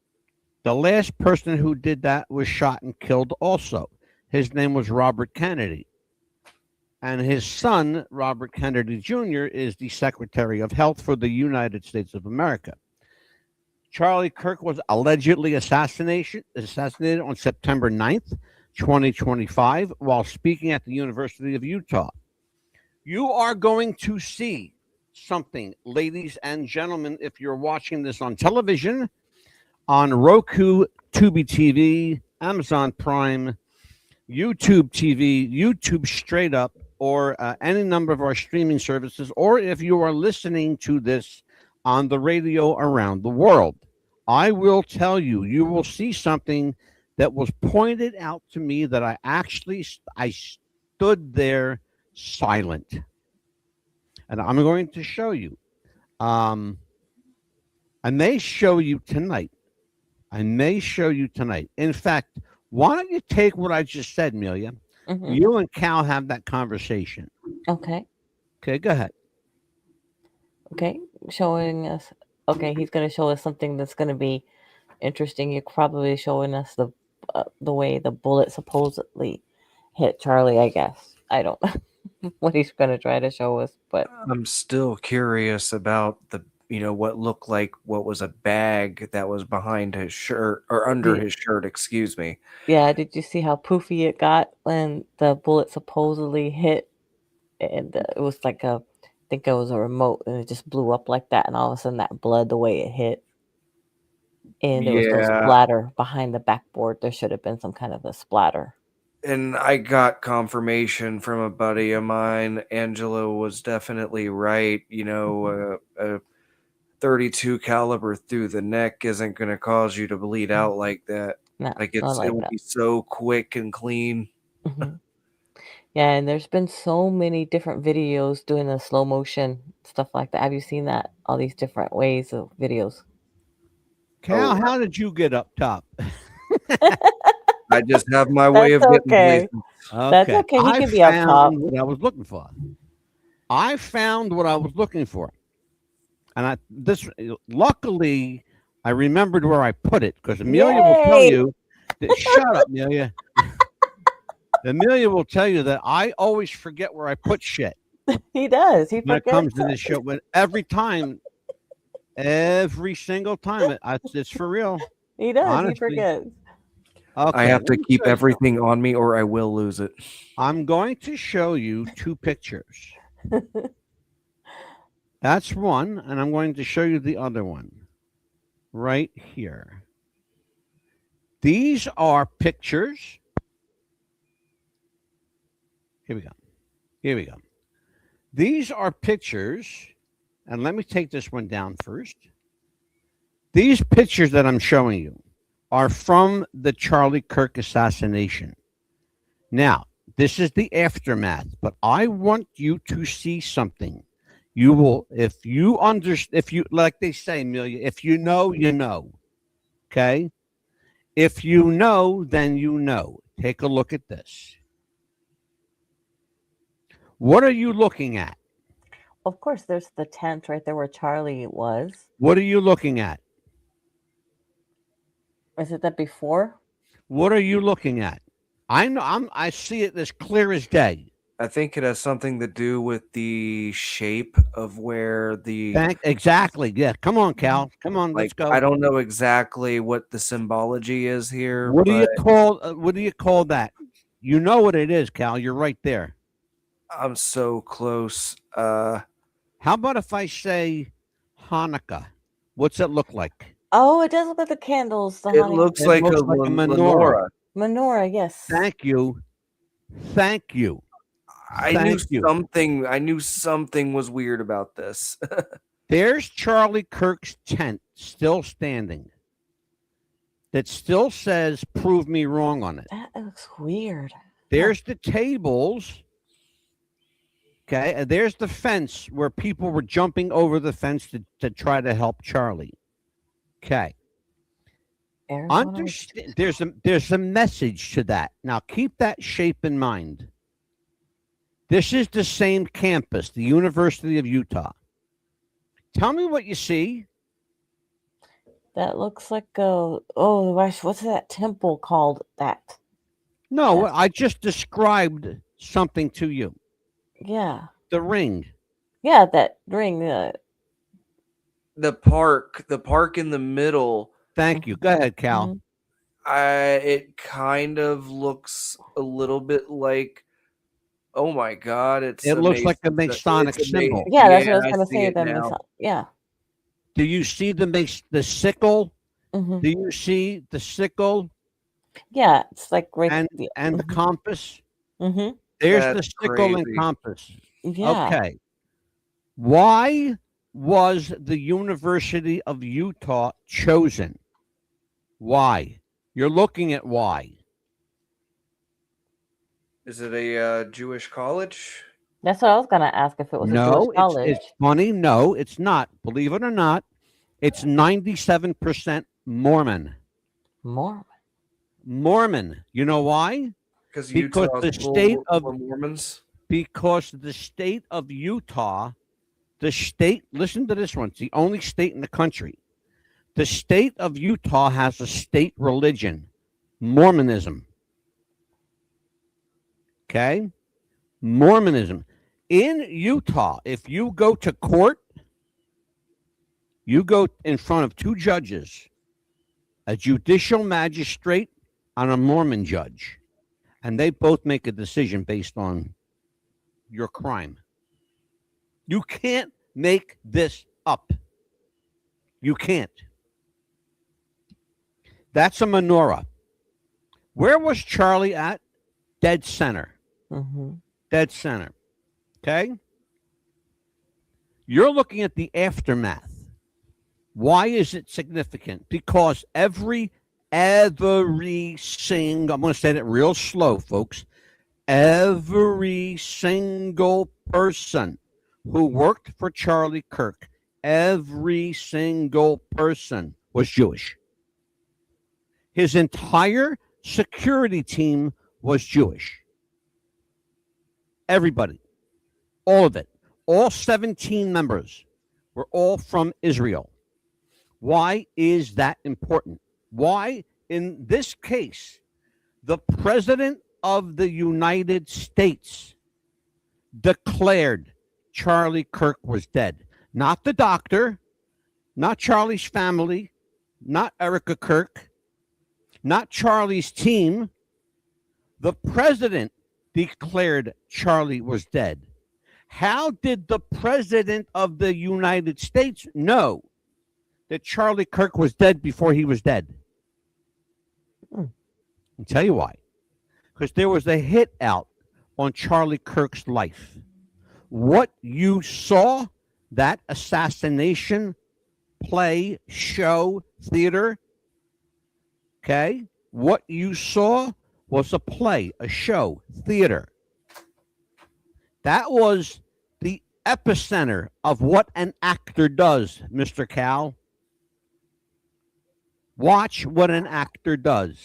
The last person who did that was shot and killed also. His name was Robert Kennedy. And his son, Robert Kennedy Jr., is the Secretary of Health for the United States of America. Charlie Kirk was allegedly assassinated on September 9th, 2025, while speaking at the University of Utah. You are going to see something, ladies and gentlemen, if you're watching this on television, on Roku, Tubi TV, Amazon Prime, YouTube TV, YouTube Straight Up, or any number of our streaming services, or if you are listening to this on the radio around the world. I will tell you, you will see something that was pointed out to me that I stood there silent. And I'm going to show you. I may show you tonight. In fact, why don't you take what I just said, Amelia? You and Cal have that conversation. Okay. Okay, go ahead. Okay, showing us. Okay, he's going to show us something that's going to be interesting. You're probably showing us the way the bullet supposedly hit Charlie, I guess. I don't know what he's going to try to show us, but I'm still curious about what looked like what was a bag that was behind his shirt or under his shirt, excuse me. Yeah, did you see how poofy it got when the bullet supposedly hit? And it was like I think it was a remote, and it just blew up like that, and all of a sudden that blood, the way it hit, and there was no splatter behind the backboard. There should have been some kind of a splatter. And I got confirmation from a buddy of mine. Angela was definitely right. .32 caliber through the neck isn't going to cause you to bleed out like that. No, Like not like it will that. be so quick and clean. Hmm. Yeah, and there's been so many different videos doing the slow motion stuff like that. Have you seen that? All these different ways of videos. Cal, how did you get up top? I just have my way That's of getting okay. places. That's Okay. okay. He I can be up top. found what I was looking for. I found what I was looking for. And luckily I remembered where I put it, because Amelia will tell Yay! you that, shut up, Amelia. Amelia will tell you that I always forget where I put shit He does. He when it comes forgets. to this show. When every single time, it's for real. He does. Honestly. He forgets. Okay, I have to let me keep show you. everything on me or I will lose it. I'm going to show you two pictures. That's one, and I'm going to show you the other one right here. These are pictures. Here we go. Here we go. These are pictures, and let me take this one down first. These pictures that I'm showing you are from the Charlie Kirk assassination. Now, this is the aftermath, but I want you to see something. You will, if you like they say, Amelia, if you know, you know. Okay? If you know, then you know. Take a look at this. What are you looking at? Of course, there's the tent right there where Charlie was. What are you looking at? Is it that before? What are you looking at? I know I see it as clear as day. I think it has something to do with the shape of where the Exactly. Yeah. Come on, Cal. Come on, let's go. I don't know exactly what the symbology is here. What do you but call that? You know what it is, Cal. You're right there. I'm so close. How about if I say Hanukkah? What's it look like? Oh, it does look like the candles. It looks like a menorah. Menorah, yes. Thank you. Thank you. I knew something was weird about this. There's Charlie Kirk's tent still standing. That still says "Prove me wrong" on it. That looks weird. There's the tables. Okay, and there's the fence where people were jumping over the fence to try to help Charlie. Okay. Understand, there's a message to that. Now keep that shape in mind. This is the same campus, the University of Utah. Tell me what you see. That looks like what's that temple called? That. No, I just described something to you. Yeah. The ring. Yeah, that ring. The park in the middle. Thank you. Go ahead, Cal. It kind of looks a little bit like. Oh my God! It looks like a Masonic symbol. Yeah, that's what I was going to say. Yeah. Do you see the sickle? Mm-hmm. Do you see the sickle? Yeah, it's like right and the compass. Mm-hmm. There's the sickle and compass. Yeah. Okay. Why was the University of Utah chosen? Why? You're looking at why. Is it a Jewish college? That's what I was going to ask, if it was a Jewish college. It's funny. No, it's not. Believe it or not, it's 97% Mormon. Mormon. You know why? Because the state of Mormons. Because the state of Utah, listen to this one. It's the only state in the country. The state of Utah has a state religion, Mormonism. Okay? Mormonism. In Utah, if you go to court, you go in front of two judges, a judicial magistrate and a Mormon judge, and they both make a decision based on your crime. You can't make this up. You can't. That's a menorah. Where was Charlie at? Dead center. Mm-hmm. Dead center. Okay? You're looking at the aftermath. Why is it significant? Because every single, I'm going to say that real slow, folks. Every single person who worked for Charlie Kirk, every single person was Jewish. His entire security team was Jewish. Everybody, all of it, all 17 members were all from Israel. Why is that important? Why, in this case, the president of the United States declared Charlie Kirk was dead? Not the doctor, not Charlie's family, not Erica Kirk, not Charlie's team. The president declared Charlie was dead. How did the president of the United States know that Charlie Kirk was dead before he was dead? I'll tell you why. Because there was a hit out on Charlie Kirk's life. What you saw, that assassination play, show, theater, okay? What you saw was a play, a show, theater. That was the epicenter of what an actor does, Mr. Cal. Watch what an actor does.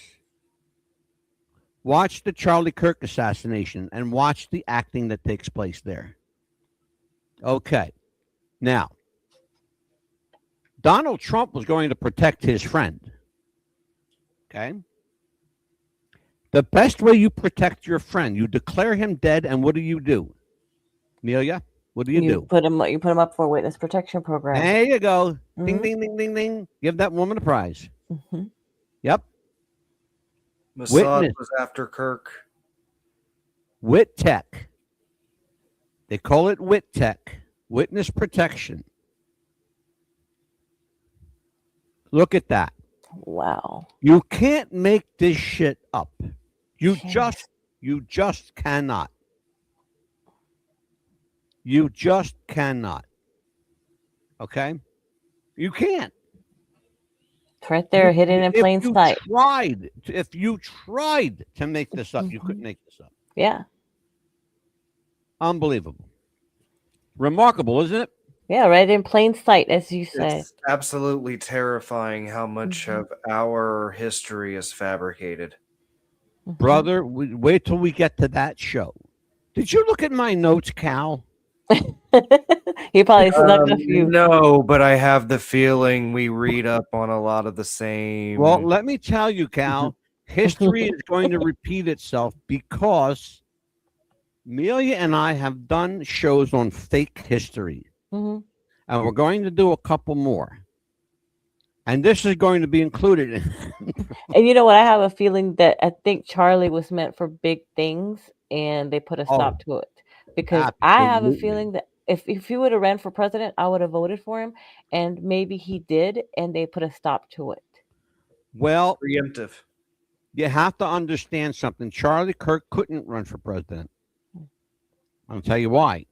Watch the Charlie Kirk assassination and watch the acting that takes place there. Okay. Now, Donald Trump was going to protect his friend. Okay. The best way you protect your friend, you declare him dead, and what do? Amelia, what do you do? Put him up for a witness protection program. There you go. Ding, ding, ding, ding, ding. Give that woman a prize. Yep. Mossad was after Kirk. WIT Tech. They call it WIT Tech. Witness protection. Look at that. Wow. You can't make this shit up. You just cannot. You just cannot. Okay? You can't. It's right there, hidden in plain sight. If you tried to make this up, you couldn't make this up. Yeah. Unbelievable. Remarkable, isn't it? Yeah, right in plain sight, as you say. It's absolutely terrifying how much of our history is fabricated. Brother, wait till we get to that show. Did you look at my notes, Cal? He probably snuck a few. No, but I have the feeling we read up on a lot of the same. Well, let me tell you, Cal, history is going to repeat itself because Amelia and I have done shows on fake history. And we're going to do a couple more. And this is going to be included. And you know what? I have a feeling that I think Charlie was meant for big things and they put a stop to it. Because I have a feeling that if he would have ran for president, I would have voted for him. And maybe he did, and they put a stop to it. Well, preemptive. You have to understand something. Charlie Kirk couldn't run for president. I'll tell you why.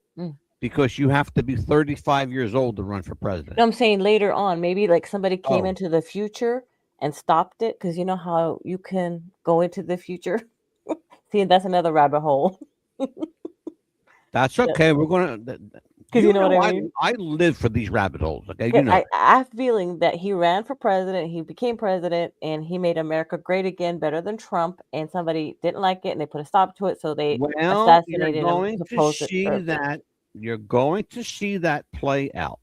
Because you have to be 35 years old to run for president. No, I'm saying later on, maybe like somebody came into the future and stopped it. Because you know how you can go into the future? See, that's another rabbit hole. That's okay. We're going to... Because you know what I mean? I live for these rabbit holes. Okay, you know. I have a feeling that he ran for president, he became president, and he made America great again, better than Trump. And somebody didn't like it, and they put a stop to it, so they assassinated him. You're going to see that play out.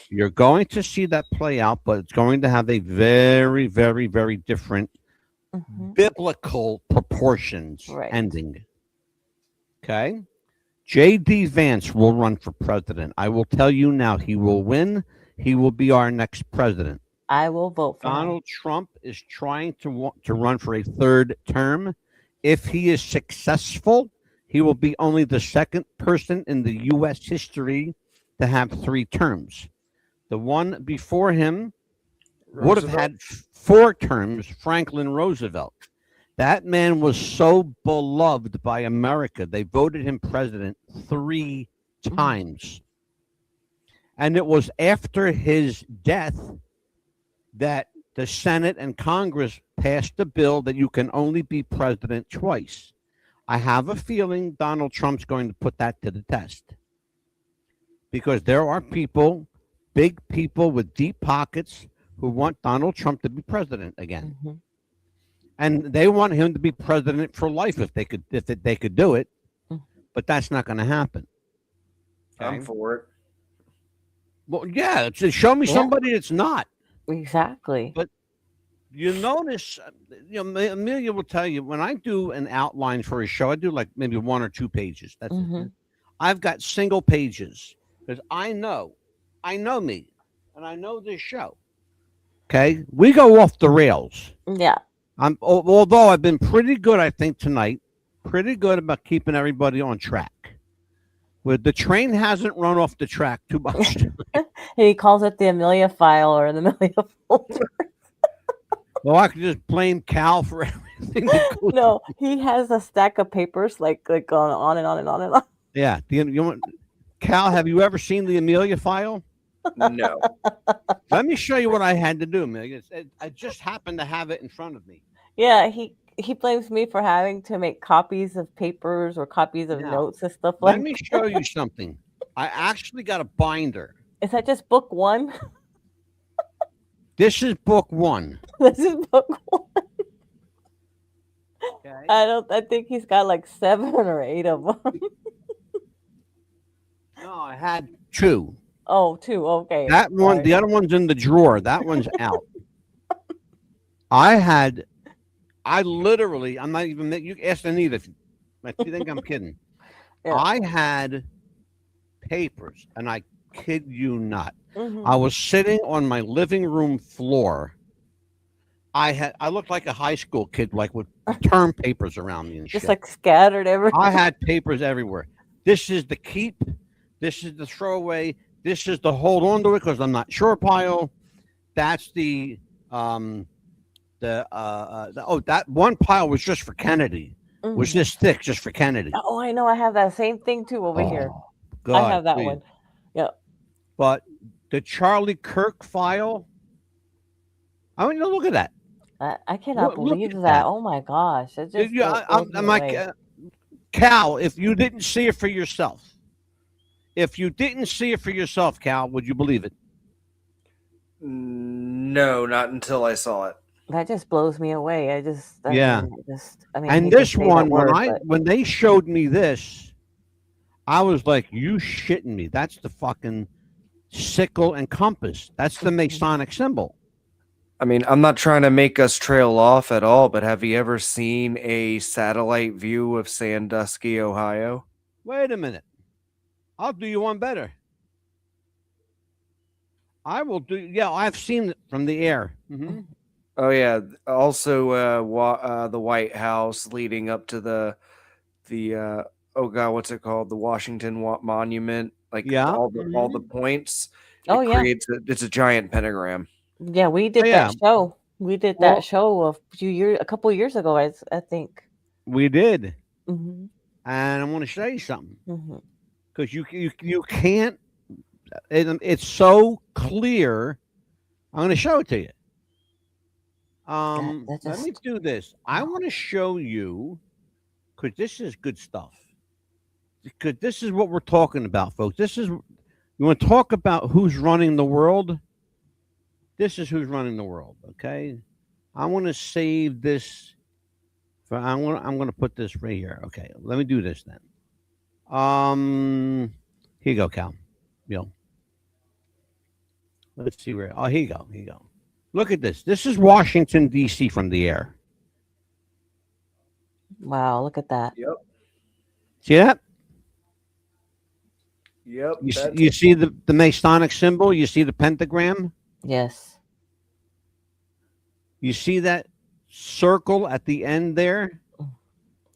You're going to see that play out, but it's going to have a very, very, very different biblical proportions ending. Okay. J.D. Vance will run for president. I will tell you now, he will win. He will be our next president. I will vote for Donald Trump is trying to run for a third term. If he is successful, he will be only the second person in the U.S. history to have 3 terms. The one before him would have had 4 terms, Franklin Roosevelt. That man was so beloved by America. They voted him president 3 times. And it was after his death that the Senate and Congress passed a bill that you can only be president twice. I have a feeling Donald Trump's going to put that to the test, because there are people, big people with deep pockets, who want Donald Trump to be president again. Mm-hmm. And they want him to be president for life if they could do it, but that's not going to happen. Okay? I'm for it. Well, yeah, show me somebody that's not. Exactly. But you notice, Amelia will tell you, when I do an outline for a show, I do like maybe 1 or 2 pages. That's it. I've got single pages because I know me, and I know this show. Okay, we go off the rails. Yeah. Although I've been pretty good, I think tonight, pretty good about keeping everybody on track. Where the train hasn't run off the track too much. He calls it the Amelia file or the Amelia folder. Well, I could just blame Cal for everything. No, he has a stack of papers like going on and on and on and on. Yeah, Cal, have you ever seen the Amelia file? No. Let me show you what I had to do, Amelia. I just happened to have it in front of me. Yeah, he blames me for having to make copies of papers or copies of notes and stuff like that. Let me show you something. I actually got a binder. Is that just book 1? This is book 1. This is book 1. Okay. I think he's got like 7 or 8 of them. No, I had 2. Oh, 2. Okay. That one, sorry. The other one's in the drawer. That one's out. I literally, I'm not even, you asked Anita if you think I'm kidding. Yeah. I had papers, and I kid you not. I was sitting on my living room floor. I looked like a high school kid, like with term papers around me and just shit. Like scattered everywhere. I had papers everywhere. This is the keep. This is the throwaway. This is the hold on to it because I'm not sure pile. That's that one pile was just for Kennedy. Was this thick just for Kennedy? Oh, I know. I have that same thing too over here. God, I have that one. Yeah. But the Charlie Kirk file. I mean, look at that. I cannot believe that. Oh my gosh! It just I'm like, Cal, if you didn't see it for yourself, Cal, would you believe it? No, not until I saw it. That just blows me away. I mean, and this one, when they showed me this, I was like, "You shitting me? That's the fucking sickle and compass. That's the Masonic symbol." I mean, I'm not trying to make us trail off at all, but have you ever seen a satellite view of Sandusky, Ohio? Wait a minute. I'll do you one better. I will do. Yeah, I've seen it from the air. Mm-hmm. Oh yeah. Also, the White House leading up to the oh god, what's it called? The Washington Monument. Like all the points. It's a giant pentagram. Yeah, we did that show. We did that show a couple years ago. I think we did. And I want to show you something because you can't. It's so clear. I'm going to show it to you. Let me do this. I want to show you because this is good stuff. Because this is what we're talking about, folks. You want to talk about who's running the world? This is who's running the world. Okay, I want to save this. I'm going to put this right here. Okay, let me do this then. Here you go, Cal. Bill. Let's see where. Oh, here you go. Here you go. Look at this. This is Washington, D.C. from the air. Wow, look at that. Yep. See that? Yep. You see the Masonic symbol? You see the pentagram? Yes. You see that circle at the end there?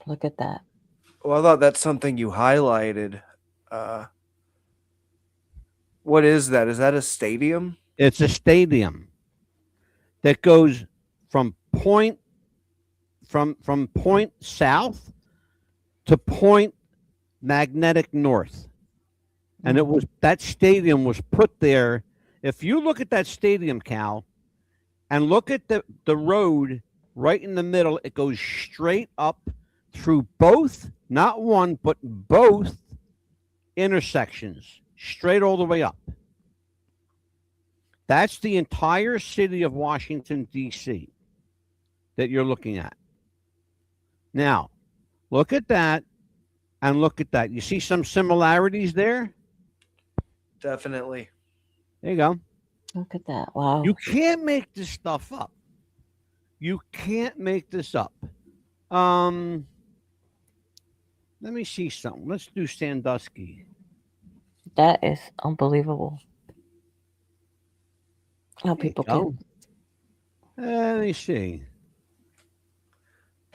Look at that. Well, I thought that's something you highlighted. What is that? Is that a stadium? It's a stadium that goes from point south to point magnetic north. And it was that stadium was put there. If you look at that stadium, Cal, and look at the road right in the middle, it goes straight up through both, not one, but both intersections, straight all the way up. That's the entire city of Washington, D.C. that you're looking at. Now, look at that and look at that. You see some similarities there? Definitely. There you go. Look at that. Wow. You can't make this stuff up. You can't make this up. Let me see something. Let's do Sandusky. That is unbelievable. How people can. Let me see.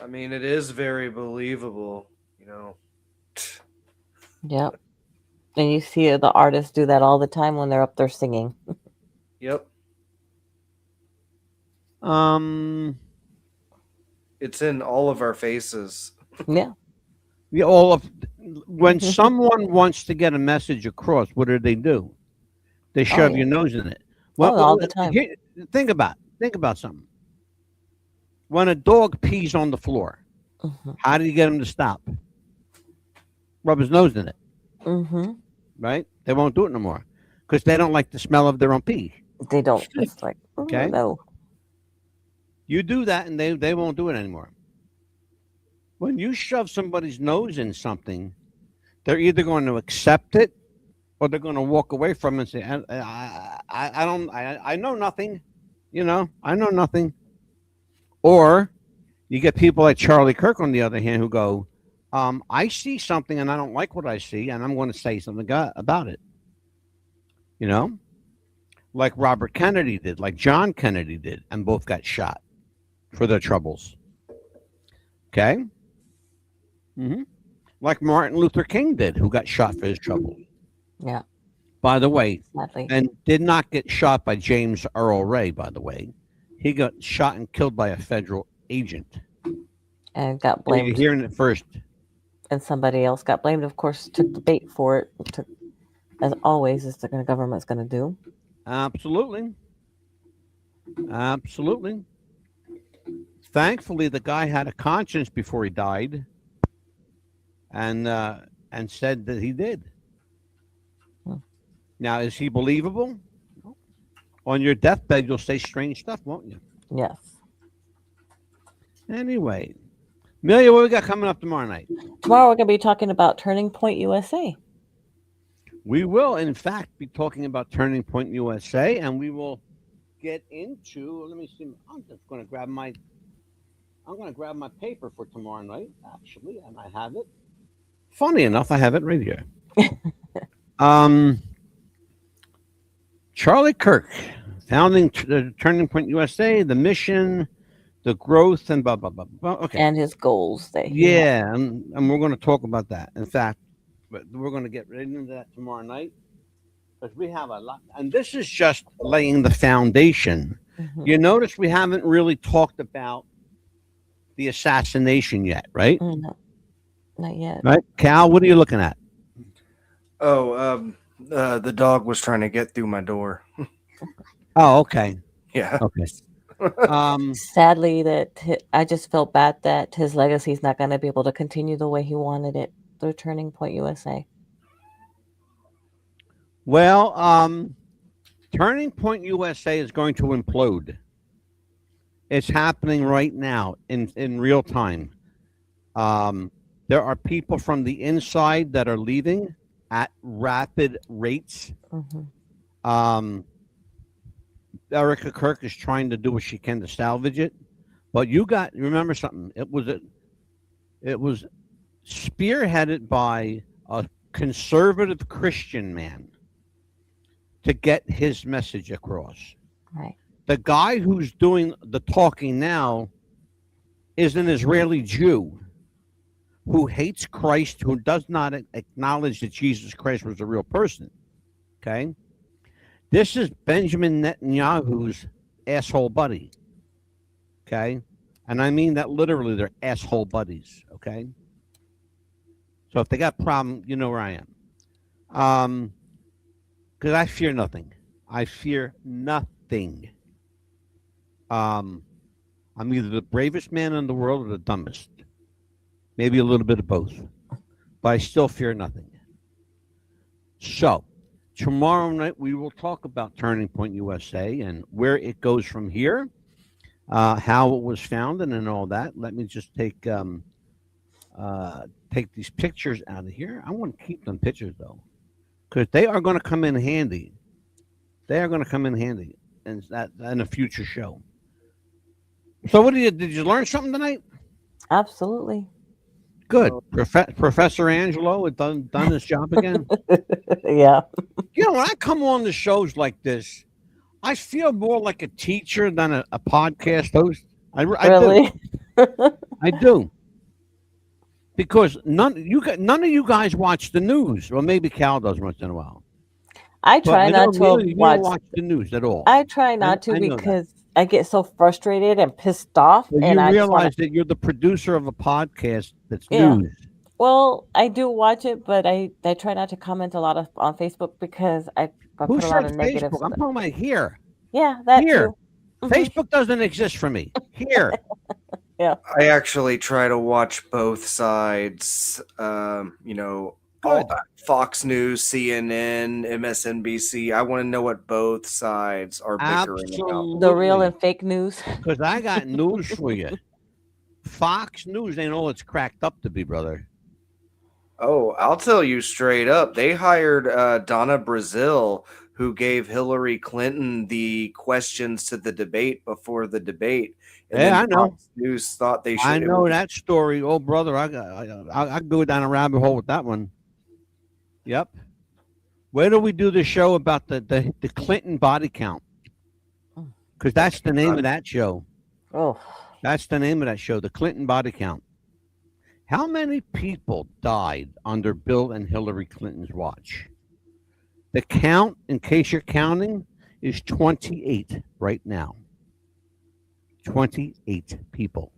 I mean, it is very believable, Yep. And you see the artists do that all the time when they're up there singing. Yep. It's in all of our faces. Yeah. Yeah, when someone wants to get a message across, what do? They shove your nose in it. Well, all the time. Think about something. When a dog pees on the floor, how do you get him to stop? Rub his nose in it. Right? They won't do it no more because they don't like the smell of their own pee. They don't. It's like, okay. No. You do that and they won't do it anymore. When you shove somebody's nose in something, they're either going to accept it or they're going to walk away from it and say, I know nothing. I know nothing. Or you get people like Charlie Kirk, on the other hand, who go, I see something and I don't like what I see, and I'm going to say something about it. Like Robert Kennedy did, like John Kennedy did, and both got shot for their troubles. Okay? Like Martin Luther King did, who got shot for his troubles. Yeah. By the way, Sadly. and did not get shot by James Earl Ray, by the way. He got shot and killed by a federal agent. And got blamed. You're hearing it first. And somebody else got blamed, of course, took the bait for it. As always, as the government's going to do. Absolutely. Thankfully, the guy had a conscience before he died, and said that he did. Now, is he believable? On your deathbed, you'll say strange stuff, won't you? Yes. Anyway, Amelia, what we got coming up tomorrow night? Tomorrow we're going to be talking about Turning Point USA. We will, in fact, be talking about Turning Point USA, and we will get into. Let me see. I'm going to grab my paper for tomorrow night, actually, and I have it. Funny enough, I have it right here. Charlie Kirk, founding Turning Point USA, the mission, the growth, and blah, blah, blah, blah. Okay. And his goals. And we're going to talk about that. In fact, we're going to get right into that tomorrow night because we have a lot. And this is just laying the foundation. You notice we haven't really talked about the assassination yet, right? No, not yet. Right? Cal, what are you looking at? Oh, the dog was trying to get through my door. Oh, okay. Yeah. Okay. Sadly, I just felt bad that his legacy is not going to be able to continue the way he wanted it through Turning Point USA. Well, Turning Point USA is going to implode. It's happening right now in real time. There are people from the inside that are leaving at rapid rates. Erica Kirk is trying to do what she can to salvage it, but remember something. It was spearheaded by a conservative Christian man to get his message across. Right. The guy who's doing the talking now is an Israeli Jew who hates Christ, who does not acknowledge that Jesus Christ was a real person. Okay? This is Benjamin Netanyahu's asshole buddy. Okay? And I mean that literally, they're asshole buddies. Okay? So if they got a problem, you know where I am. because I fear nothing. I fear nothing. I'm either the bravest man in the world or the dumbest. Maybe a little bit of both. But I still fear nothing. So, tomorrow night we will talk about Turning Point USA and where it goes from here, how it was founded, and all that. Let me just take these pictures out of here. I want to keep them pictures though, because they are going to come in handy. They are going to come in handy in a future show. So, what did you learn something tonight? Absolutely. Good. Professor Angelo had done his job again. Yeah. You know, when I come on the shows like this, I feel more like a teacher than a podcast host. I Really? do. I do. Because none of you guys watch the news. Well, maybe Cal does once in a while. I But try I know, not to Amelia, you don't watch. watch the news at all. I try not to I know that. because I get so frustrated and pissed off, But and you I just want realize to. that you're the producer of a podcast that's Yeah. news. Well, I do watch it, but I try not to comment a lot on Facebook because I Who put a lot said of negative Facebook? I'm stuff. talking about here. Yeah, that Here. too. Mhm. Facebook doesn't exist for me. Here. Yeah. I actually try to watch both sides. Good. Fox News, CNN, MSNBC. I want to know what both sides are bickering about. The real Absolutely. and fake news. Because I got news for you. Fox News ain't all it's cracked up to be, brother. Oh, I'll tell you straight up. They hired Donna Brazil, who gave Hillary Clinton the questions to the debate before the debate. And Yeah, then I know. Fox News thought they should. I know that story. Oh, brother, I go down a rabbit hole with that one. Yep. Where do we do the show about the Clinton body count? Because that's the name of that show. Oh, That's the name of that show, the Clinton body count. How many people died under Bill and Hillary Clinton's watch? The count, in case you're counting, is 28 right now. 28 people.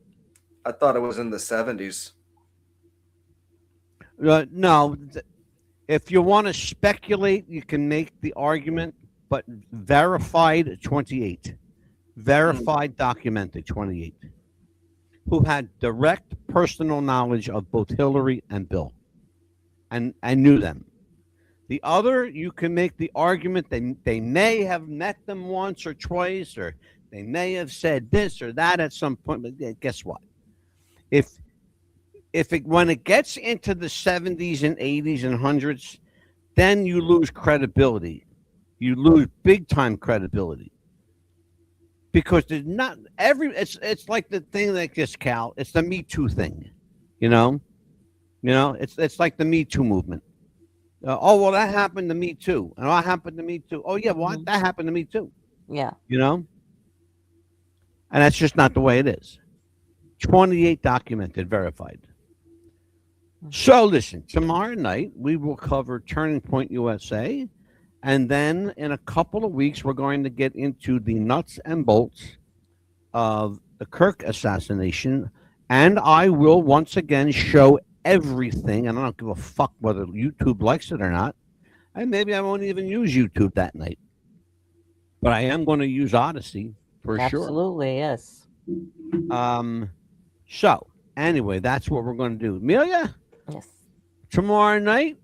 I thought it was in the 70s. No, if you want to speculate, you can make the argument, but verified 28. Verified, documented 28. Who had direct personal knowledge of both Hillary and Bill and knew them. The other, you can make the argument they may have met them once or twice, or they may have said this or that at some point. But guess what? When it gets into the 70s and 80s and hundreds, then you lose credibility. You lose big time credibility. Because there's not it's like the thing like this, Cal. It's the Me Too thing, you know. It's like the Me Too movement. Oh well, that happened to me too, and that happened to me too. Oh yeah, what that happened to me too. yeah. And that's just not the way it is. 28 documented, verified. So listen, tomorrow night we will cover Turning Point USA. And then in a couple of weeks, we're going to get into the nuts and bolts of the Kirk assassination. And I will once again show everything. And I don't give a fuck whether YouTube likes it or not. And maybe I won't even use YouTube that night. But I am going to use Odyssey for sure. Absolutely, yes. So anyway, that's what we're going to do. Amelia, Yes. tomorrow night,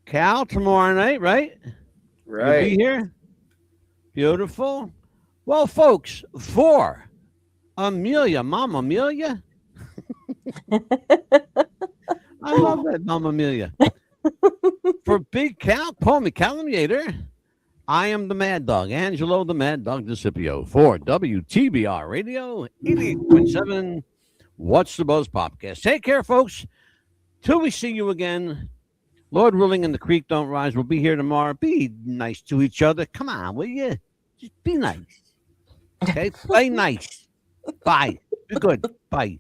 Cal, tomorrow night, right? Right. You'll be here. Beautiful. Well, folks, for Amelia, Mama Amelia. I love that, Mama Amelia. For Big Cal, call me Calumniator. I am the Mad Dog, Angelo the Mad Dog DeCipio for WTBR Radio 88.7 What's the Buzz Podcast. Take care, folks. Till we see you again. Lord willing and the creek don't rise. We'll be here tomorrow. Be nice to each other. Come on, will you? Just be nice. Okay? Play nice. Bye. Be good. Bye.